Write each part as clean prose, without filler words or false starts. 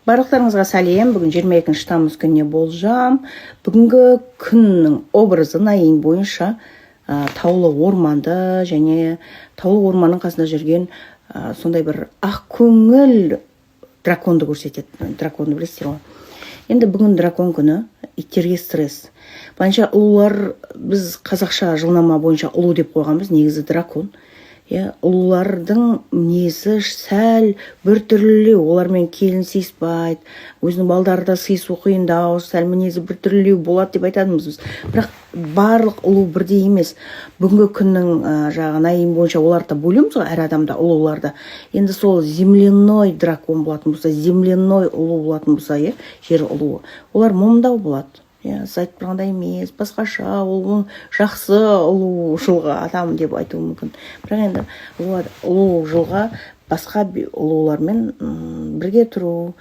Барлықтарыңызға сәлем. Бүгін 22 тамыз күніне болжам. Бүгінгі күннің образын айын бойынша таулы орманды және таулы орманның қасында жүрген сондай бір ақ көңіл драконды көрсетеді. Драконды білесіздер ғой. Енді бүгін дракон күні, иттерге стресс. Банша ұлулар, біз қазақша жылнама бойынша ұлу деп қойғанбыз, негізі дракон. Ұлулардың мінезі сәл бір түрлілеу, олармен келін сыйыспайды, өзінің балдары да сыйысу қиындау, сәл мінезі бір түрлілеу болады деп айтатынбыз біз. Бірақ барлық ұлу бірдей емес. Бүгінгі күннің жағын айым бойынша оларды бөлеміз ғой, әр адамда ұлуларды. Енді сол земляной дракон болатын болса, земляной ұлу болатын болса, жер ұлуы, олар момындау болады. Сіз айтып тұрғандай емес, басқаша, ол жақсы ұлу жылға адам деп айтуы мүмкін. Бірақ енді ұлу жылға басқа ұлулармен бірге тұру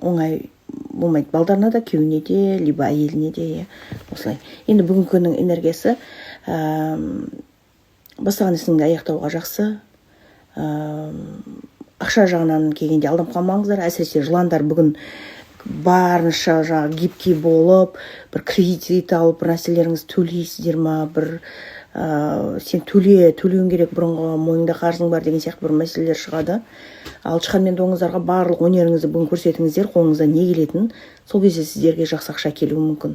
оңай болмайды. Балдарына да, күйеуіне де, либо әйеліне де, осылай. Енді бүгінгі күннің энергиясы бастаған ісіңді аяқтауға жақсы. Ақша жағынан келгенде алданып қалмаңыздар. Әсіресе жыландар бүгін барынша гибкий болып, бір кредит алып, бір нәрселеріңіз төлейсіздер ма, бір сен төлеуің керек, бұрынғы мойныңда қарызың бар деген сияқты бір мәселелер шығады. Ал шыққан доңыздарға барлық өнеріңізді бүгін көрсетіңіздер, қолыңызда не келетінін, сол кезде сіздерге жақсы ақша келуі мүмкін.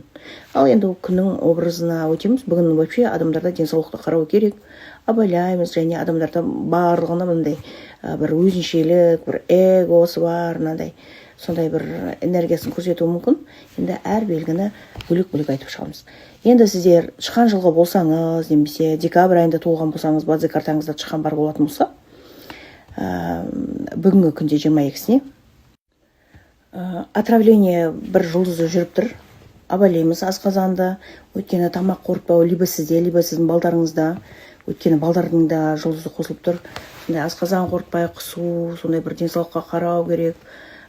Ал енді күннің образына өтеміз. Бүгін вообще адамдарда денсаулықты қарау керек, абайлаймыз, және адамдарда барлығына мындай бір өзіншелік, бір эгосы бар, мынандай сондай бір энергиясын көрсетуі мүмкін. Енді әр белгіні бөлек-бөлек айтып шығамыз. Енді сіздер шыққан жылғы болсаңыз, немесе декабрь айында туылған болсаңыз, базы картаңызда шыққан бар болатын болса, бүгінгі күнде 22-сіне отравление бір жұлдызы жүріп тұр. Абайлаймыз асқазанда, өйткені тамақ қорытпау либо сізде, либо сіздің балдарыңызда, өйткені балдардың да жұлдызы қосылып тұр. Сондай асқазан қорытпай, құсу, сондай бір денсаулыққа қарау керек.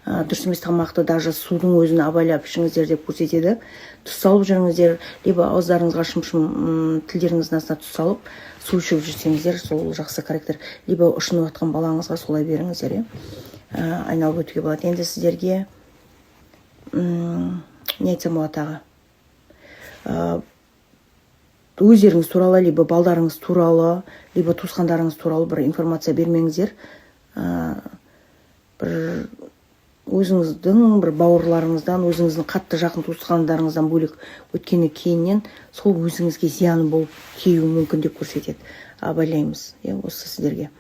Дұрыс емес тамақты, даже судың өзін абайлап ішіңіздер деп көрсетеді. Тұз салып жүріңіздер, либо ауыздарыңызға шым-шым тілдеріңіздің астына тұз салып, су ішіп жүрсеңіздер, сол жақсы корректор. Либо ұшынып жатқан балаңызға солай беріңіздер, айналып өтуге болады. Енді сіздерге не айтсам болады тағы? Өздеріңіз туралы, либо балдарыңыз туралы, либо туысқандарыңыз туралы бір информация бермеңіздер. Бір өзіңіздің бір бауырларыңыздан, өзіңіздің қатты жақын туысқандарыңыздан бөлек өткені кейіннен сол өзіңізге зияны болып келуі мүмкін деп көрсетеді. Абайлаймыз, осы сіздерге.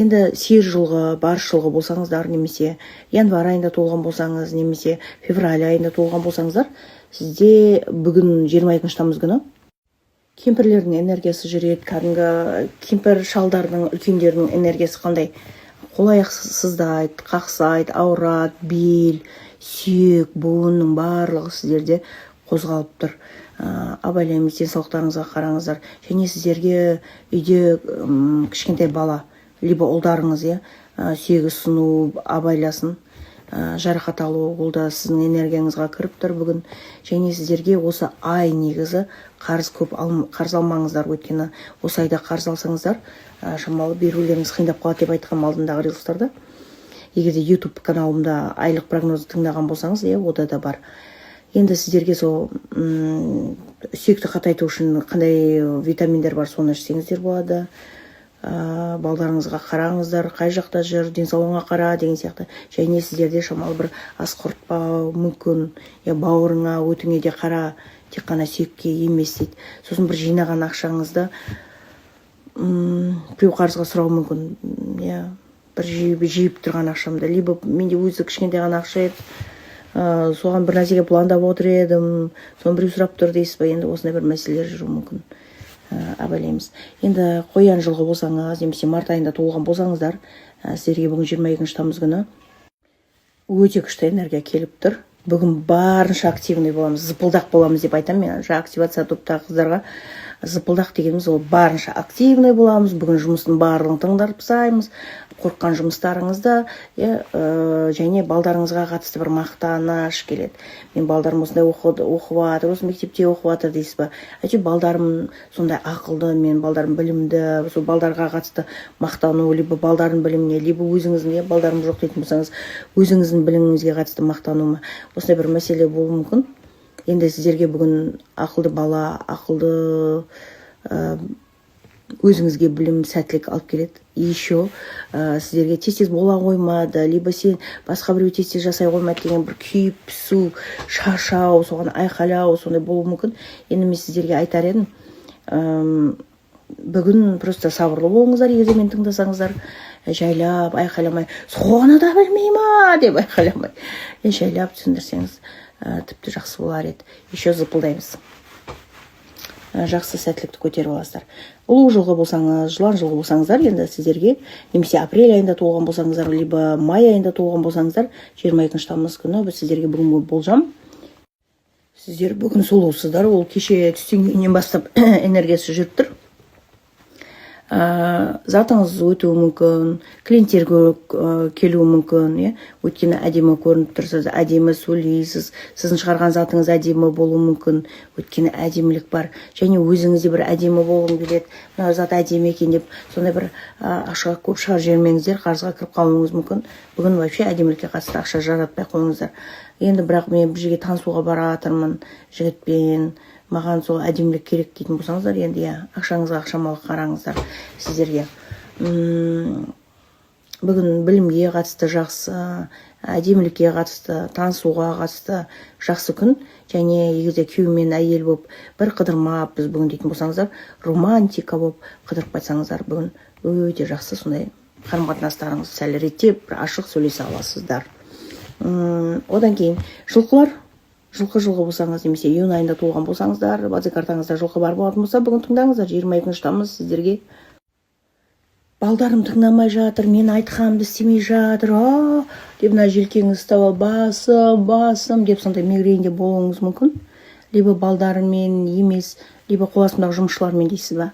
Енді 8 жылғы, барыс жылғы болсаңыздар, немесе январь айында туылған болсаңыз, немесе февраль айында туылған болсаңыздар, сізде бүгін 22 тамыз күні кемпірлердің энергиясы жүреді. Кәдімгі кемпір шалдардың, үлкендердің энергиясы қандай? Қол-аяқ сыздайды, қақсайды, ауырады, бел, сүйек, буынның барлығы сіздерде қозғалып тұр. Абайлаймыз, денсаулықтарыңызға қараңыздар. Және сіздерге үйде кішкентай бала, либо ұлдарыңыз, сүйегі сыну, абайласын, жарақат алу, ол да сіздің энергияңызға кіріп тұр бүгін. Және сіздерге осы ай негізі қарыз алмаңыздар, өйткені осы айда қарыз алсаңыздар, шамалы берулеріңіз қиындап қалады деп айтқан алдындағы рилстарда. Егерде YouTube каналымда айлық прогнозды тыңдаған болсаңыз, ода да бар. Енді сіздерге сол сүйекті қатайту үшін қандай витаминдер бар, соны ішсеңіздер болады. Балдарыңызға қараңыздар, қай жақта жүр, денсаулығыңа қара деген сияқты. Және сіздерде шамалы бір ас құртпау мүмкін, бауырыңа, өтіңе де қара, тек қана сүйекке емес дейді. Сосын бір жинаған ақшаңызды біреу қарызға сұрау мүмкін. Бір жиып тұрған ақшамды, либо менде өзі кішкентай ғана ақша еді, соған бір нәрсеге пландап отыр едім, соны біреу сұрап тұр дейсіз ба, енді осындай бір мәселелер жүру мүмкін. Абайлаймыз. Енді қоян жылғы болсаңыз, немесе март айында туылған болсаңыздар, сіздерге бүгін 22 тамыз күні өте күшті энергия келіп тұр. Бүгін барынша активный боламыз, зыпылдақ боламыз деп айтамын мен. Активация топтағы қыздарға зыпылдақ дегеніміз ол барынша активный боламыз, бүгін жұмыстың барлығын тыңдарып тастаймыз, қорыққан жұмыстарыңызда, және балдарыңызға қатысты бір мақтаныш келеді. Мен балдарым осындай оқып жатыр, осы мектепте оқып жатыр дейсіз ба? Әйтеуір балдарым сондай ақылды, мен балдарым білімді, сол балдарға қатысты мақтану, либо балдардың біліміне, либо өзіңіздің, балдарым жоқ дейтін болсаңыз, өзіңіздің біліміңізге қатысты мақтану ма? Осындай бір мәселе болуы мүмкін. Енді сіздерге бүгін ақылды бала, ақылды өзіңізге білім, сәттілік алып келеді. Еще сіздерге тез бола қоймады, либо сен басқа біреу тез жасай қоймады деген бір күйіп пісу, шаршау, соған айқайлау, сондай болуы мүмкін. Енді мен сіздерге айтар едім, бүгін просто сабырлы болыңыздар, егер мен тыңдасаңыздар, жайлап айқайламай, соны да білмей ма деп айқайламай, жайлап түсіндірсеңіз тіпті жақсы болар еді. Еще зыпылдаймыз. Жақсы сәттілікті көтеріп аласыздар. Ұлы жылғы болсаңыз, жылан жылғы болсаңыздар, енді сіздерге немесе апрель айында туылған болсаңыздар, либо май айында туылған болсаңыздар, 22 тамыз күні біз сіздерге бүгінгі болжам. Сіздер бүгін сұлусыздар, ол кеше түстен кейіннен бастап энергиясы жүріп тұр. Затыңыз өтуі мүмкін, клиенттерге келуі мүмкін, өйткені әдемі көрініп тұрсыз, әдемі сөйлейсіз, сіздің шығарған затыңыз әдемі болуы мүмкін, өйткені әдемілік бар, және өзіңізде бір әдемі болғым келеді, мына зат әдемі екен деп, сондай бір ақшаға көп шығарып жібермеңіздер, қарызға кіріп қалуыңыз мүмкін. Бүгін вообще әдемілікке қатысты ақша жаратпай қойыңыздар. Енді бірақ мен бір жерге танысуға бара жатырмын жігітпен, маған сол әдемілік керек дейтін болсаңыздар, енді ақшаңызға ақшамалы қараңыздар сіздерге. Бүгін білімге қатысты жақсы, әдемілікке қатысты, танысуға қатысты жақсы күн, және егерде күйеу мен әйел болып бір қыдырмап біз бүгін дейтін болсаңыздар, романтика болып қыдырып қайтсаңыздар, бүгін өте жақсы сондай қарым-қатынастарыңыз сәл реттеп, бір ашық сөйлесе аласыздар. Одан кейін жылқылар, жылқы болсаңыз, немесе июнь айында туылған болсаңыздар, базы картаңызда жылқы бар болатын болса, бүгін тыңдаңыздар, 22 тамыз сіздерге. Балдарым тыңдамай жатыр, мен айтқанымды істемей жатыр, деп мына желкеңіз ұстап алып, басым деп сондай мигренде болуыңыз мүмкін. Либо балдарымен емес, либо қол астымдағы жұмысшылармен дейсіз ба?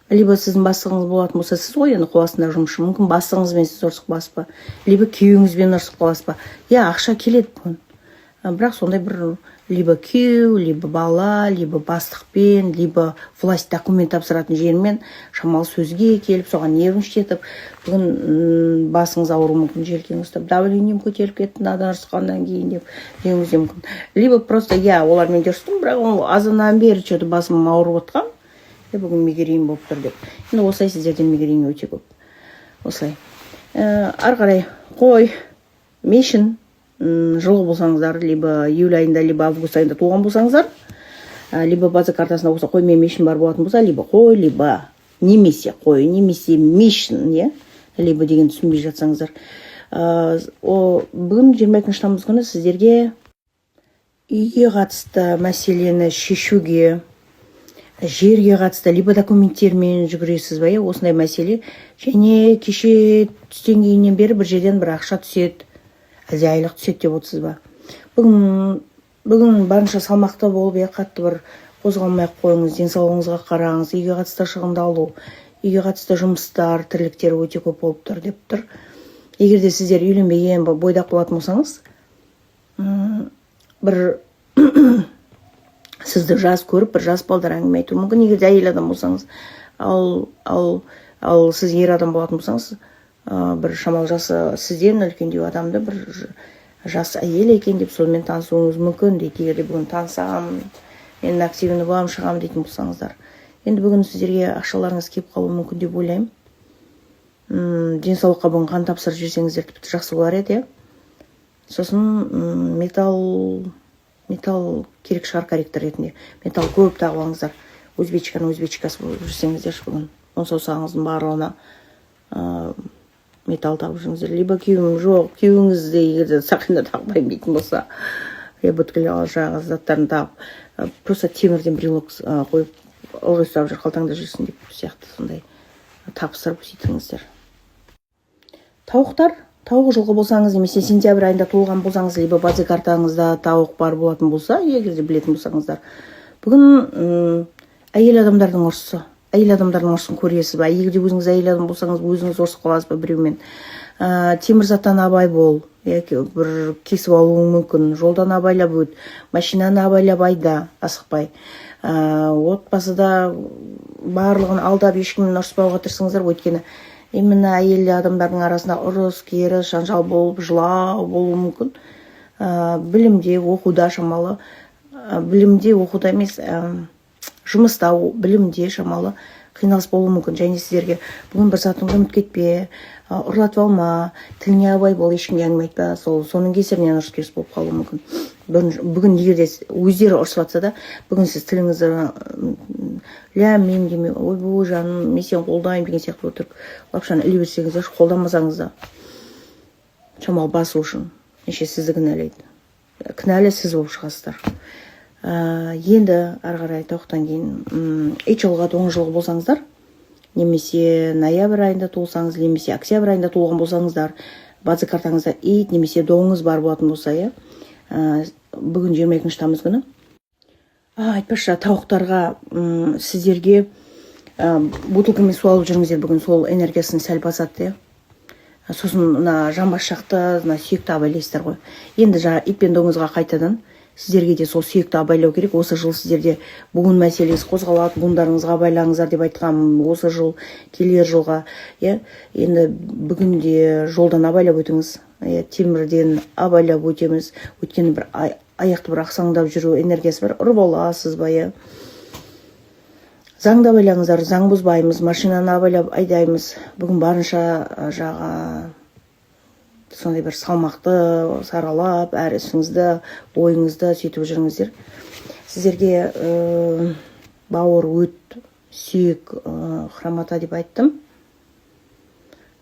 Либо сіздің бастығыңыз болатын болса, сіз ғой енді қол астындағы жұмысшы, мүмкін бастығыңызбен сіз ұрсып қаласыз ба? Либо күйеуіңізбен ұрсып қаласыз ба? Ақша келеді бүгін. Бірақ сондай бір либо күйеу, либо бала, либо бастықпен, либо власть документ тапсыратын жермен шамалы сөзге келіп, соған нервін шетіп, бүгін басыңыз ауыру мүмкін, желкеңіз ұстап, давлением көтеріліп кетті, надан ұрысқаннан кейін деп деуіңіз мүмкін. Либо просто олармен де ұрыстым, бірақ азаннан бері что-то басым ауырып отқан, бүгін мигрень болып тұр деп. Енді осылай сіздерден мигрень өте көп. Осылай. Ары қарай қой, мешін, жылғы болсаңыздар, либо июль айында, либо август айында туған болсаңыздар, либо база картасында болса қой мен мешін бар болатын болса, либо қой, либо немесе қой, немесе мешін, либо деген түсінбей жатсаңыздар. Бүгін 22 тамыз күні сіздерге үйге қатысты мәселені шешуге, жерге қатысты, либо документтермен жүгіресіз ба, осындай мәселе, және кеше түстен кейіннен бері бір жерден бір ақша түседі, әлде айлық түседі деп отырсыз ба? Бүгін барынша салмақты болып, қатты бір қозғалмай қойыңыз, денсаулығыңызға қараңыз, үйге қатысты шығындалу, үйге қатысты жұмыстар, тірліктер өте көп болып тұр деп тұр. Егерде сіздер үйленбеген, бойдақ болатын болсаңыз, бір сізді жас көріп, бір жас балдар әңгіме айтуы мүмкін. Егерде әйел адам болсаңыз, ал сіз ер адам болатын болсаңыз, бір шамалы жасы сізден үлкендеу адамды бір жас әйел екен деп сонымен танысуыңыз мүмкін дейді. Егерде бүгін танысам, мен активный боламын, шығамын дейтін болсаңыздар. Енді бүгін сіздерге ақшаларыңыз кеп қалуы мүмкін деп ойлаймын. Денсаулыққа бүгін қан тапсырып жүрсеңіздер тіпті жақсы болар еді. Сосын металл керек шығар корректор ретінде. Металл көп тағып алыңыздар. Өзбечкасы болып жүрсеңіздер бүгін. Он саусағыңыздың барлығына металл тағып жүріңіздер. Либо күйеуің жоқ, күйеуіңізді егерде сақина тағпайын дейтін болса, бүткіл жағы заттарын тағып, просто темірден брелок қойып, ылғи ұстап жүр, қалтаңда жүрсін деп сияқты сондай тапсырып сөйтіңіздер. Тауықтар, тауық жылғы болсаңыз, немесе сентябрь айында туылған болсаңыз, либо базы картаңызда тауық бар болатын болса, егерде білетін болсаңыздар, бүгін әйел адамдардың ұрысы. Әйел адамдардың ұрысын көресіз ба? Егер де өзіңіз әйел адам болсаңыз, өзіңіз ұрысып қаласыз ба біреумен? Темірзаттан абай бол. Яки бір кесіп алуың мүмкін. Жолдан абайлап өт. Машинаны абайлап айда, асықпай. Отбасыда барлығын алдап ешкіммен ұрыспауға тырысыңыздар. Өйткені именно әйел адамдардың арасында ұрыс, керіс, жанжал болып, жылау болуы мүмкін. Білімде, оқуда шамалы. Білімде, оқуда емес, жұмыста, білімде шамалы қиналыс болуы мүмкін. Және сіздерге бүгін бір затыңды ұмытып кетпе, ұрлатып алма, тіліңе абай бол, ешкімге әңгіме айтпа, соның кесірінен ұрыс керіс болып қалуы мүмкін. Бүгін егер де өздері ұрысып жатса да, бүгін сіз тіліңізді ләм-мим демей, ой жаным, мен сені қолдаймын деген сияқты отырып, лапшаны іле берсеңіздер, қолданбасаңыз да шамалы басу үшін неше сізді кінәлайды. Кінәлі сіз болып шығасыздар. Енді ары қарай тауықтан кейін ит жылға 10 жыл болсаңыздар, немесе ноябрь айында туылсаңыз, немесе октябрь айында туылған болсаңыздар, базы картаңызда ит немесе доңыз бар болатын болса, бүгін 22 тамыз күні. Айтпақшы, тауықтарға сіздерге бутылкамен су алып жүріңіздер, бүгін сол энергиясын сәл басады. Сосын жамбас шақты, сүйекті абайлайсыздар ғой. Енді ит пен доңызға қайтадан сіздерге де сол сүйекті абайлау керек. Осы жыл сіздерде бүгін мәселесі қозғалады, буындарыңызға абайлаңыздар деп айтқан, осы жыл келер жылға. Енді бүгінде жолдан абайлап өтіңіз, темірден абайлап өтеміз. Өйткені бір аяқты бір ақсаңдап жүру энергиясы бар, ұрып аласыз ба? Заңды абайлаңыздар, заң бұзбаймыз, машинаны абайлап айдаймыз. Бүгін барынша сондай бір салмақты саралап, әр ісіңізді, ойыңызды сөйтіп жүріңіздер. Сіздерге бауыр, өт, сүйек, хромата деп айттым.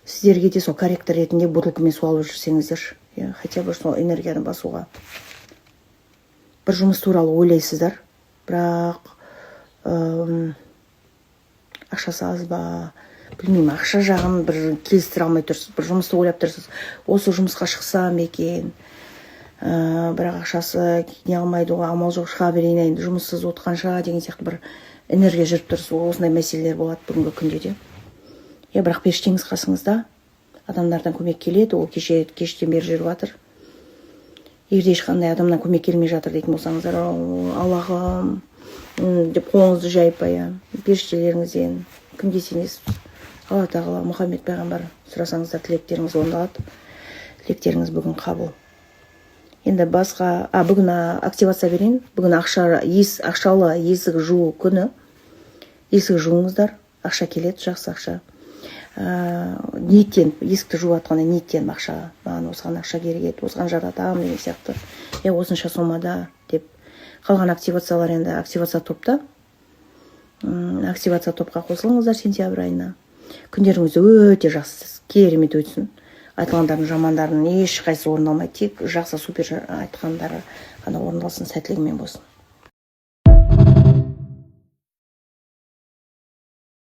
Сіздерге де сол корректор ретінде бутылкамен су алып жүрсеңіздер, хотя бы сол энергияны басуға. Бір жұмыс туралы ойлайсыздар, бірақ ақшасы аз ба, білмеймін, ақша жағын бір келістіре алмай тұрсыз, бір жұмысты ойлап тұрсыз, осы жұмысқа шықсам екен, бірақ ақшасы не алмайды ғой, амал жоқ, шыға берейін, енді жұмыссыз отқанша деген сияқты бір энергия жүріп тұрсыз. Осындай мәселелер болады бүгінгі күнде де. Бірақ періштеңіз қасыңызда, адамдардан көмек келеді, ол кештен бері жүріп жатыр. Егер ешқандай адамнан көмек келмей жатыр дейтін болсаңыздар, Аллахым деп қолыңызды жайып, періштелеріңізден кімге сенесіз? Алла тағала, Мұхаммед пайғамбар сұрасаңыздар, тілектеріңіз орындалады. Тілектеріңіз бүгін қабыл. Енді басқа, бүгін активация берейін. Бүгін ақшалы есік жуу күні. Есік жуыңыздар, ақша келеді, жақсы ақша. Ниеттен, есікті жуып атқанда ниеттен ақша, маған осыған ақша керек, осыған жаратамын деген сияқты. Осынша сомада деп. Қалған активациялар енді активация топта. Активация топқа қосылыңыздар сентябрь айына. Күндеріңіз өте жақсы, керемет өтсін. Айтылғандардың жамандарының ешқайсысы орындалмайды, тек жақсы супер айтқандары ғана орындалсын, сәттілігімен болсын.